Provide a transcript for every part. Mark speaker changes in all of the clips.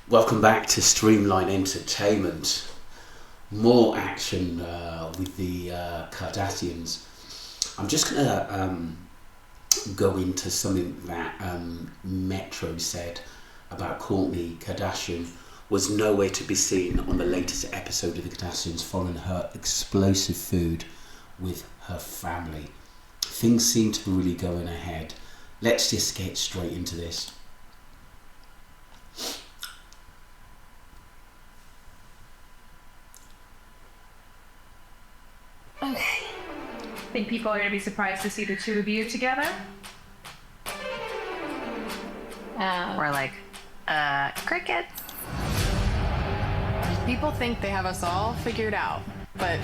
Speaker 1: Welcome back to Streamline Entertainment. More action with the Kardashians. I'm just going to go into something that Metro said about Kourtney Kardashian was nowhere to be seen on the latest episode of the Kardashians following her explosive feud with her family. Things seem to be really going ahead. Let's just get straight into this.
Speaker 2: Okay. Think people are going to be surprised to see the two of you together?
Speaker 3: We're like, cricket.
Speaker 4: People think they have us all figured out, but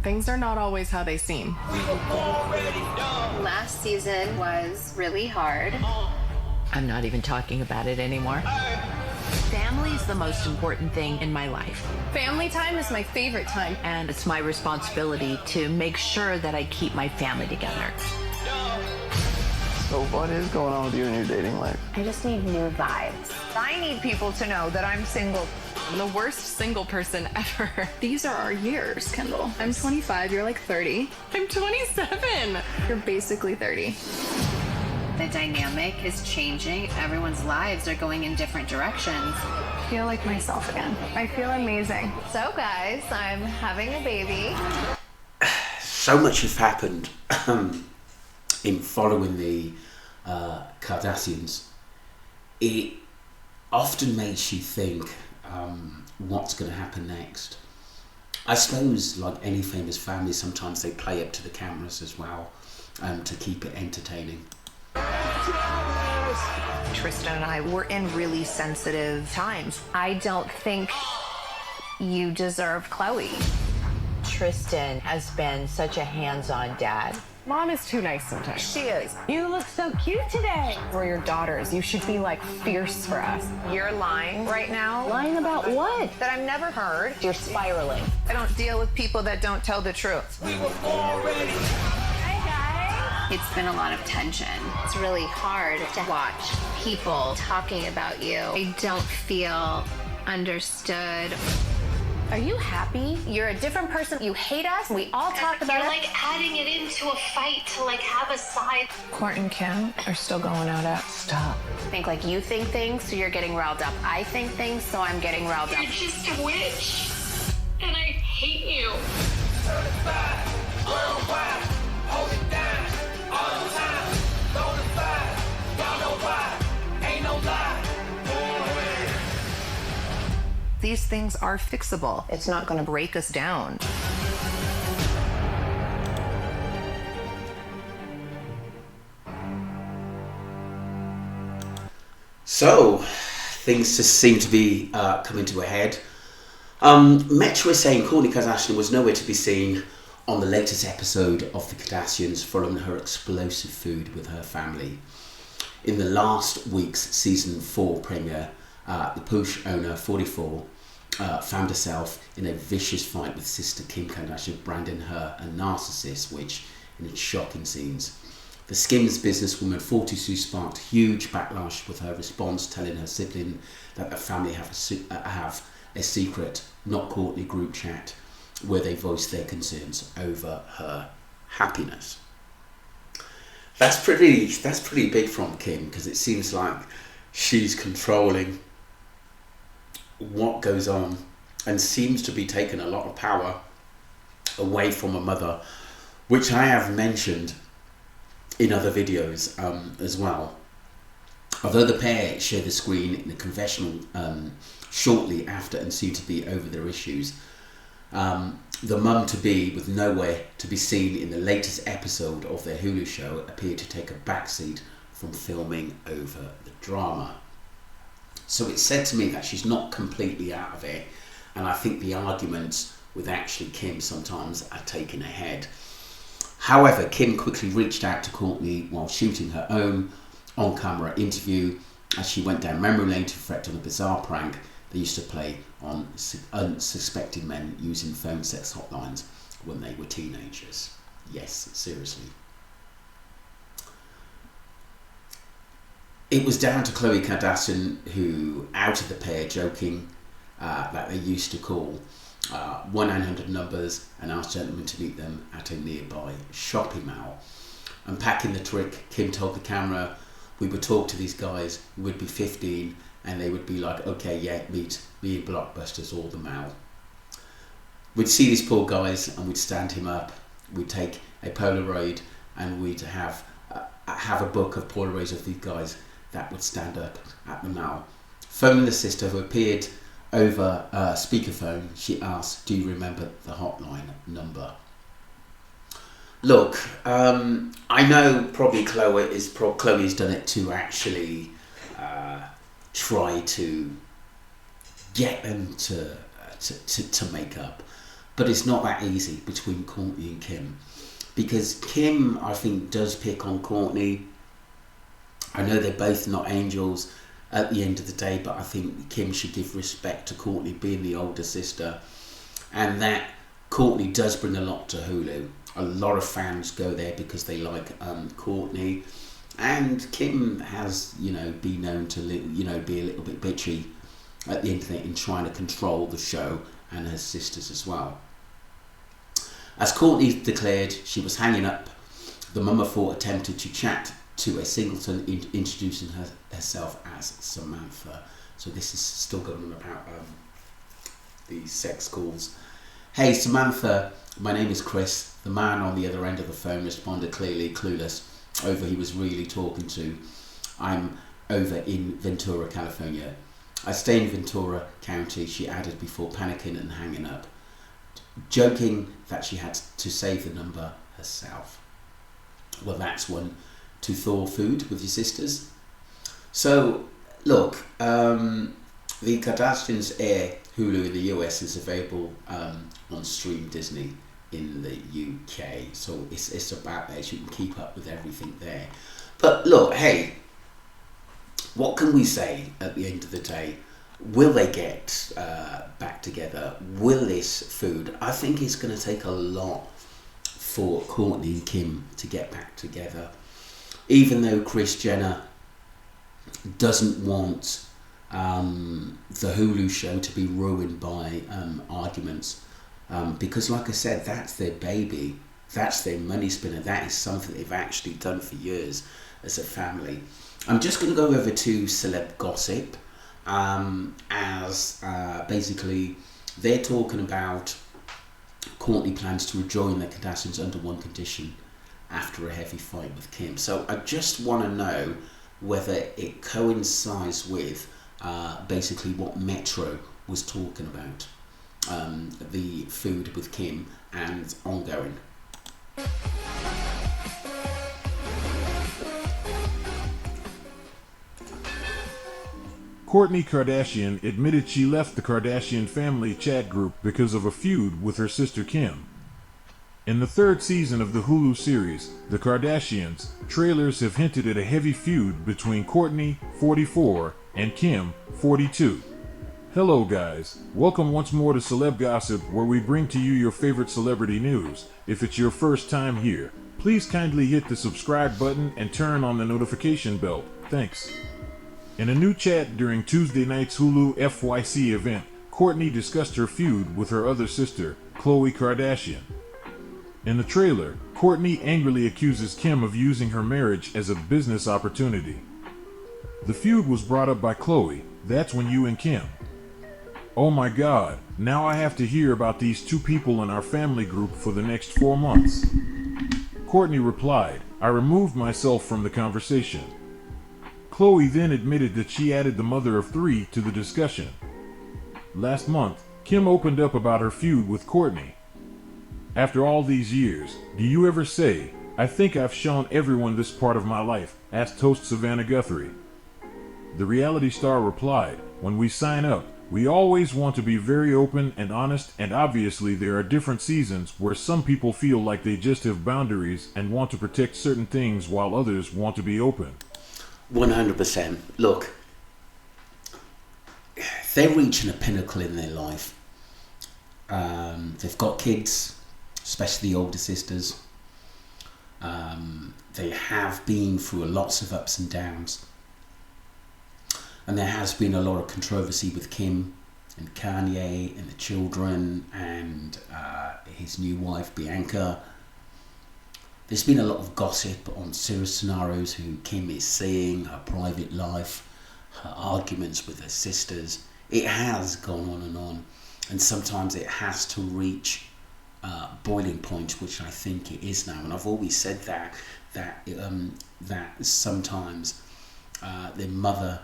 Speaker 4: things are not always how they seem.
Speaker 3: Last season was really hard.
Speaker 5: I'm not even talking about it anymore. Family's the most important thing in my life.
Speaker 4: Family time is my favorite time.
Speaker 5: And it's my responsibility to make sure that I keep my family together.
Speaker 6: So what is going on with you and your dating life?
Speaker 3: I just need new vibes.
Speaker 7: I need people to know that I'm single.
Speaker 4: I'm the worst single person ever. These are our years, Kendall. I'm 25, you're like 30. I'm 27. You're basically 30.
Speaker 3: The dynamic is changing. Everyone's lives are going in different directions.
Speaker 4: I feel like myself again. I feel amazing.
Speaker 3: So guys, I'm having a baby.
Speaker 1: So much has happened in following the Kardashians. It often makes you think what's going to happen next. I suppose, like any famous family, sometimes they play up to the cameras as well to keep it entertaining.
Speaker 7: Tristan and I, we're in really sensitive times.
Speaker 3: I don't think you deserve Chloe.
Speaker 5: Tristan has been such a hands-on dad.
Speaker 4: Mom is too nice sometimes.
Speaker 7: She is.
Speaker 5: You look so cute today.
Speaker 4: We're your daughters. You should be like fierce for us.
Speaker 7: You're lying right now.
Speaker 5: Lying about what?
Speaker 7: That I've never heard.
Speaker 5: You're spiraling.
Speaker 7: I don't deal with people that don't tell the truth.
Speaker 3: It's been a lot of tension. It's really hard to watch people talking about you. I don't feel understood.
Speaker 4: Are you happy?
Speaker 3: You're a different person. You hate us. We all talk about it.
Speaker 8: You're like adding it into a fight to like have a side.
Speaker 4: Court and Kim are still going at it.
Speaker 5: Stop.
Speaker 3: Think like you think things, so you're getting riled up. I think things, so I'm getting riled up.
Speaker 8: You're just a witch. And I hate you.
Speaker 7: These things are fixable. It's not going to break us down.
Speaker 1: So, things just seem to be coming to a head. Metro is saying Kourtney Kardashian was nowhere to be seen on the latest episode of the Kardashians following her explosive feud with her family. In the last week's season 4 premiere, the Push owner, 44, found herself in a vicious fight with sister Kim Kardashian, branding her a narcissist, which in its shocking scenes. The Skims businesswoman, 42, sparked huge backlash with her response, telling her sibling that the family have a secret, not Kourtney, group chat where they voiced their concerns over her happiness. That's pretty big from Kim, because it seems like she's controlling what goes on and seems to be taking a lot of power away from her mother, which I have mentioned in other videos as well. Although the pair share the screen in a confessional shortly after and seem to be over their issues, the mum-to-be, with nowhere to be seen in the latest episode of their Hulu show, appeared to take a backseat from filming over the drama. So it's said to me that she's not completely out of it, and I think the arguments with actually Kim sometimes are taken ahead. However, Kim quickly reached out to Kourtney while shooting her own on-camera interview as she went down memory lane to reflect on a bizarre prank they used to play on unsuspecting men using phone sex hotlines when they were teenagers. Yes, seriously. It was down to Khloe Kardashian, who outed the pair, joking that they used to call 1-900 numbers and asked gentlemen to meet them at a nearby shopping mall. Unpacking the trick, Kim told the camera, we would talk to these guys who would be 15 and they would be like, okay, yeah, meet me in Blockbusters or the mall. We'd see these poor guys and we'd stand him up, we'd take a Polaroid and we'd have a book of Polaroids of these guys that would stand up at the mall. Phoning the sister who appeared over speakerphone, she asked, do you remember the hotline number? Look, I know probably Chloe's done it to actually try to get them to make up, but it's not that easy between Kourtney and Kim, because Kim, I think, does pick on Kourtney. I know they're both not angels at the end of the day, but I think Kim should give respect to Kourtney being the older sister, and that Kourtney does bring a lot to Hulu. A lot of fans go there because they like Kourtney, and Kim has, been known to be a little bit bitchy at the end of the day in trying to control the show and her sisters as well. As Kourtney declared, she was hanging up. The mum of four attempted to chat to a singleton, introducing herself as Samantha. So this is still going on about the sex calls. Hey Samantha, my name is Chris. The man on the other end of the phone responded, clearly clueless over who he was really talking to. I'm over in Ventura, California. I stay in Ventura County, she added before panicking and hanging up, joking that she had to save the number herself. Well, that's one to thaw food with your sisters. So, look, the Kardashians air Hulu in the US is available on Stream Disney in the UK. So it's about there, so you can keep up with everything there. But look, hey, what can we say at the end of the day? Will they get back together? Will this food? I think it's going to take a lot for Kourtney and Kim to get back together. Even though Kris Jenner doesn't want the Hulu show to be ruined by arguments, because like I said, that's their baby, that's their money spinner, that is something they've actually done for years as a family. I'm just going to go over to celeb gossip, as basically they're talking about Kourtney plans to rejoin the Kardashians under one condition after a heavy fight with Kim. So I just want to know whether it coincides with basically what Metro was talking about, the food with Kim and ongoing.
Speaker 9: Kourtney Kardashian admitted she left the Kardashian family chat group because of a feud with her sister Kim. In the third season of the Hulu series, The Kardashians, trailers have hinted at a heavy feud between Kourtney, 44, and Kim, 42. Hello guys, welcome once more to Celeb Gossip, where we bring to you your favorite celebrity news. If it's your first time here, please kindly hit the subscribe button and turn on the notification bell. Thanks. In a new chat during Tuesday night's Hulu FYC event, Kourtney discussed her feud with her other sister, Khloe Kardashian. In the trailer, Kourtney angrily accuses Kim of using her marriage as a business opportunity. The feud was brought up by Khloe, that's when you and Kim. Oh my god, now I have to hear about these two people in our family group for the next 4 months. Kourtney replied, I removed myself from the conversation. Khloe then admitted that she added the mother of 3 to the discussion. Last month, Kim opened up about her feud with Kourtney. After all these years, do you ever say, I think I've shown everyone this part of my life, asked host Savannah Guthrie. The reality star replied, when we sign up, we always want to be very open and honest, and obviously there are different seasons where some people feel like they just have boundaries and want to protect certain things while others want to be open.
Speaker 1: 100%. Look, they're reaching a pinnacle in their life. They've got kids, especially the older sisters. They have been through lots of ups and downs. And there has been a lot of controversy with Kim and Kanye and the children and his new wife Bianca. There's been a lot of gossip on serious scenarios, who Kim is seeing, her private life, her arguments with her sisters. It has gone on, and sometimes it has to reach boiling point, which I think it is now. And I've always said that sometimes their mother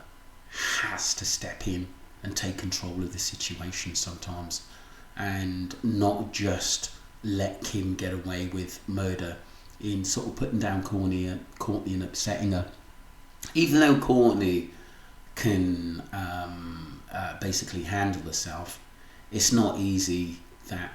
Speaker 1: has to step in and take control of the situation sometimes, and not just let Kim get away with murder in sort of putting down Kourtney and upsetting her. Even though Kourtney can basically handle herself, it's not easy that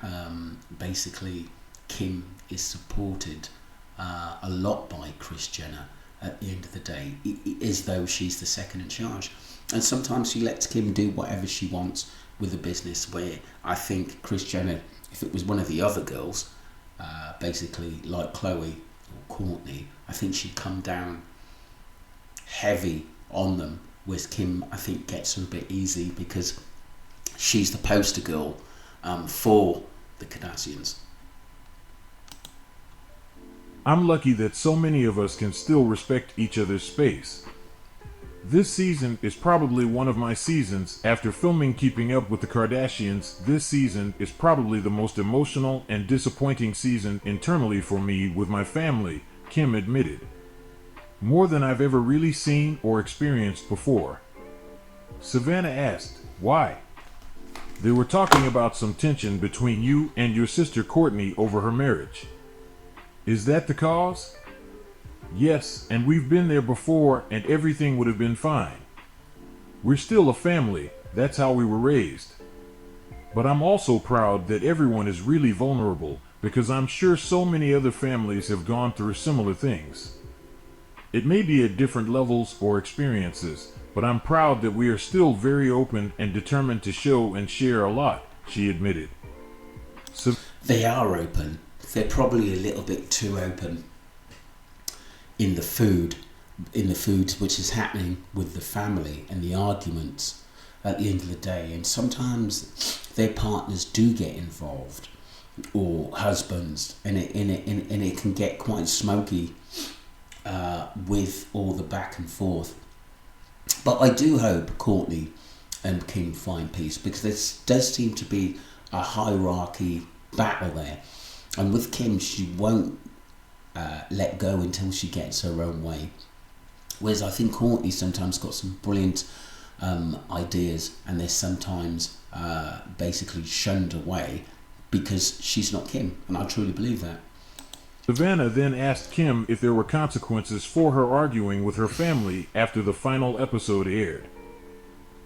Speaker 1: basically Kim is supported a lot by Kris Jenner at the end of the day, as though she's the second in charge. And sometimes she lets Kim do whatever she wants with the business, where I think Kris Jenner, if it was one of the other girls, basically like Chloe or Kourtney, I think she'd come down heavy on them, whereas Kim, I think, gets her a bit easy because she's the poster girl for the Kardashians.
Speaker 9: I'm lucky that so many of us can still respect each other's space. This season is probably one of my seasons. After filming Keeping Up with the Kardashians, this season is probably the most emotional and disappointing season internally for me with my family, Kim admitted. More than I've ever really seen or experienced before. Savannah asked, why? They were talking about some tension between you and your sister Kourtney over her marriage. Is that the cause? Yes, and we've been there before and everything would have been fine. We're still a family, that's how we were raised. But I'm also proud that everyone is really vulnerable, because I'm sure so many other families have gone through similar things. It may be at different levels or experiences, but I'm proud that we are still very open and determined to show and share a lot, she admitted.
Speaker 1: They are open. They're probably a little bit too open in the food which is happening with the family and the arguments at the end of the day. And sometimes their partners do get involved, or husbands, and it can get quite smoky with all the back and forth. But I do hope Kourtney and Kim find peace, because there does seem to be a hierarchy battle there. And with Kim, she won't let go until she gets her own way. Whereas I think Kourtney sometimes got some brilliant ideas, and they're sometimes basically shunned away because she's not Kim. And I truly believe that.
Speaker 9: Savannah then asked Kim if there were consequences for her arguing with her family after the final episode aired.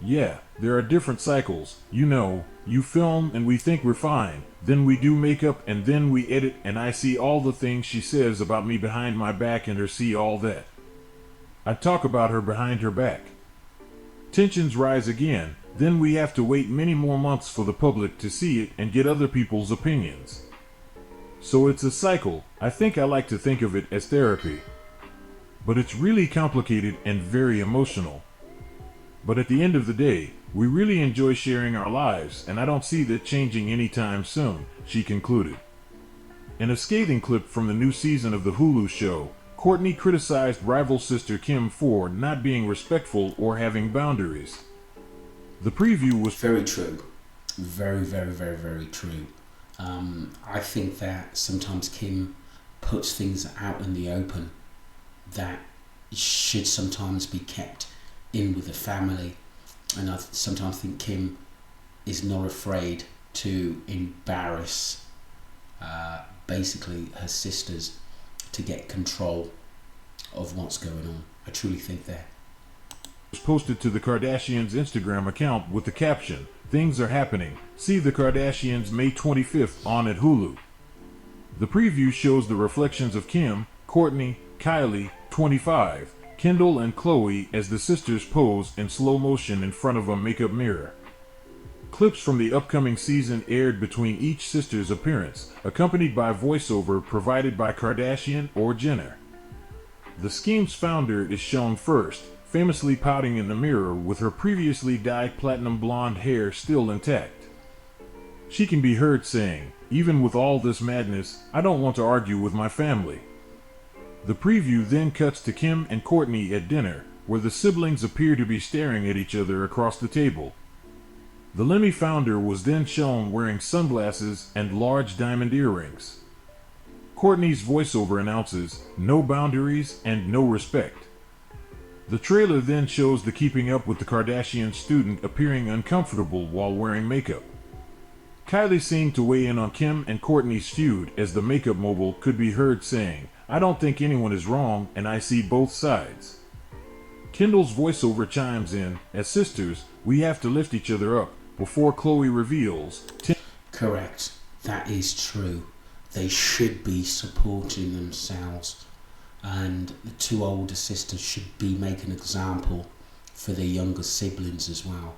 Speaker 9: Yeah, there are different cycles. You know, you film and we think we're fine. Then we do makeup and then we edit, and I see all the things she says about me behind my back and her see all that. I talk about her behind her back. Tensions rise again. Then we have to wait many more months for the public to see it and get other people's opinions. So it's a cycle. I think I like to think of it as therapy. But it's really complicated and very emotional. But at the end of the day, we really enjoy sharing our lives, and I don't see that changing anytime soon, she concluded. In a scathing clip from the new season of the Hulu show, Kourtney criticized rival sister Kim for not being respectful or having boundaries. The preview was
Speaker 1: very true. Very, very, very, very true. I think that sometimes Kim puts things out in the open that should sometimes be kept in with the family. And I sometimes think Kim is not afraid to embarrass basically her sisters to get control of what's going on. I truly think that.
Speaker 9: Was posted to the Kardashians' Instagram account with the caption, "Things are happening. See the Kardashians May 25th on at Hulu." The preview shows the reflections of Kim, Kourtney, Kylie, 25, Kendall, and Chloe as the sisters pose in slow motion in front of a makeup mirror. Clips from the upcoming season aired between each sister's appearance, accompanied by voiceover provided by Kardashian or Jenner. The scheme's founder is shown first, famously pouting in the mirror with her previously dyed platinum blonde hair still intact. She can be heard saying, "Even with all this madness, I don't want to argue with my family." The preview then cuts to Kim and Kourtney at dinner, where the siblings appear to be staring at each other across the table. The Lemmy founder was then shown wearing sunglasses and large diamond earrings. Kourtney's voiceover announces, "No boundaries and no respect." The trailer then shows the Keeping Up with the Kardashians student appearing uncomfortable while wearing makeup. Kylie seemed to weigh in on Kim and Kourtney's feud as the makeup mogul could be heard saying, "I don't think anyone is wrong and I see both sides." Kendall's voiceover chimes in, "As sisters, we have to lift each other up," before Khloe reveals,
Speaker 1: Correct. That is true. They should be supporting themselves, and the two older sisters should be making an example for their younger siblings as well.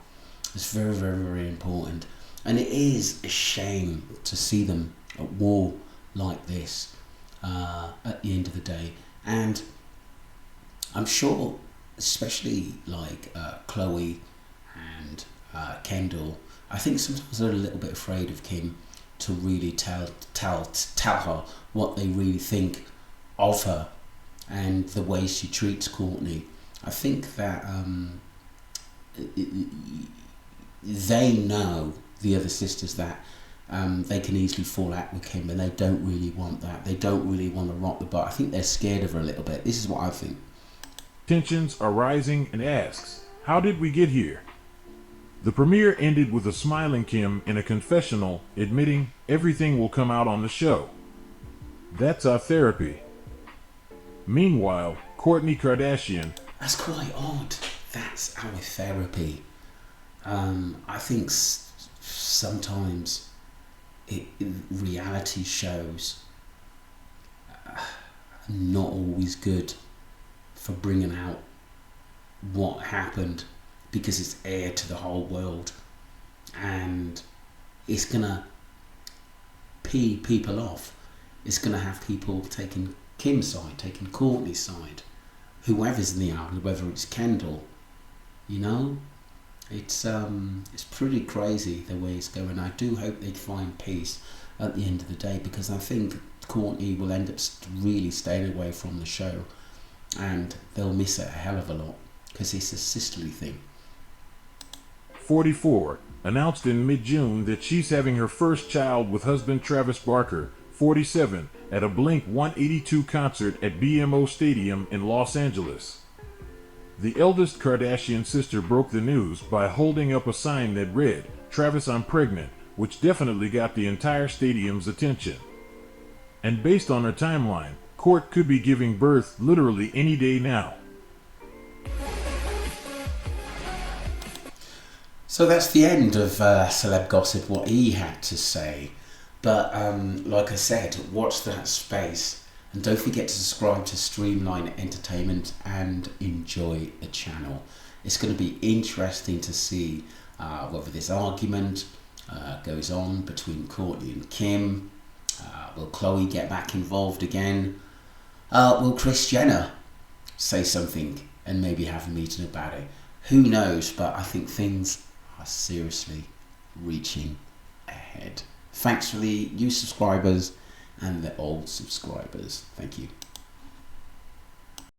Speaker 1: It's very, very, very important. And it is a shame to see them at war like this at the end of the day. And I'm sure, especially like Khloe and Kendall, I think sometimes they're a little bit afraid of Kim to really tell her what they really think of her and the way she treats Kourtney. I think that they know, the other sisters, that they can easily fall out with Kim, and they don't really want that. They don't really want to rock the boat. I think they're scared of her a little bit. This is what I think.
Speaker 9: tensions are rising and asks, "How did we get here?" The premiere ended with a smiling Kim in a confessional admitting everything will come out on the show. That's our therapy. Meanwhile, Kourtney Kardashian...
Speaker 1: That's quite odd. That's our therapy. I think sometimes reality shows are not always good for bringing out what happened, because it's aired to the whole world and it's gonna pee people off. It's gonna have people taking Kim's side, taking Kourtney's side, whoever's in the argument, whether it's Kendall, you know. It's pretty crazy the way it's going. I do hope they find peace at the end of the day, because I think Kourtney will end up really staying away from the show, and they'll miss it a hell of a lot because it's a sisterly thing.
Speaker 9: 44, announced in mid-June that she's having her first child with husband Travis Barker, 47, at a Blink-182 concert at BMO Stadium in Los Angeles. The eldest Kardashian sister broke the news by holding up a sign that read, "Travis, I'm pregnant," which definitely got the entire stadium's attention. And based on her timeline, Kourt could be giving birth literally any day now.
Speaker 1: So that's the end of Celeb Gossip, what he had to say. But like I said, watch that space. And don't forget to subscribe to Streamline Entertainment and enjoy the channel. It's going to be interesting to see whether this argument goes on between Kourtney and Kim. Will Khloe get back involved again? Will Kris Jenner say something and maybe have a meeting about it? Who knows? But I think things are seriously reaching ahead. Thanks for the new subscribers and the old subscribers. Thank you.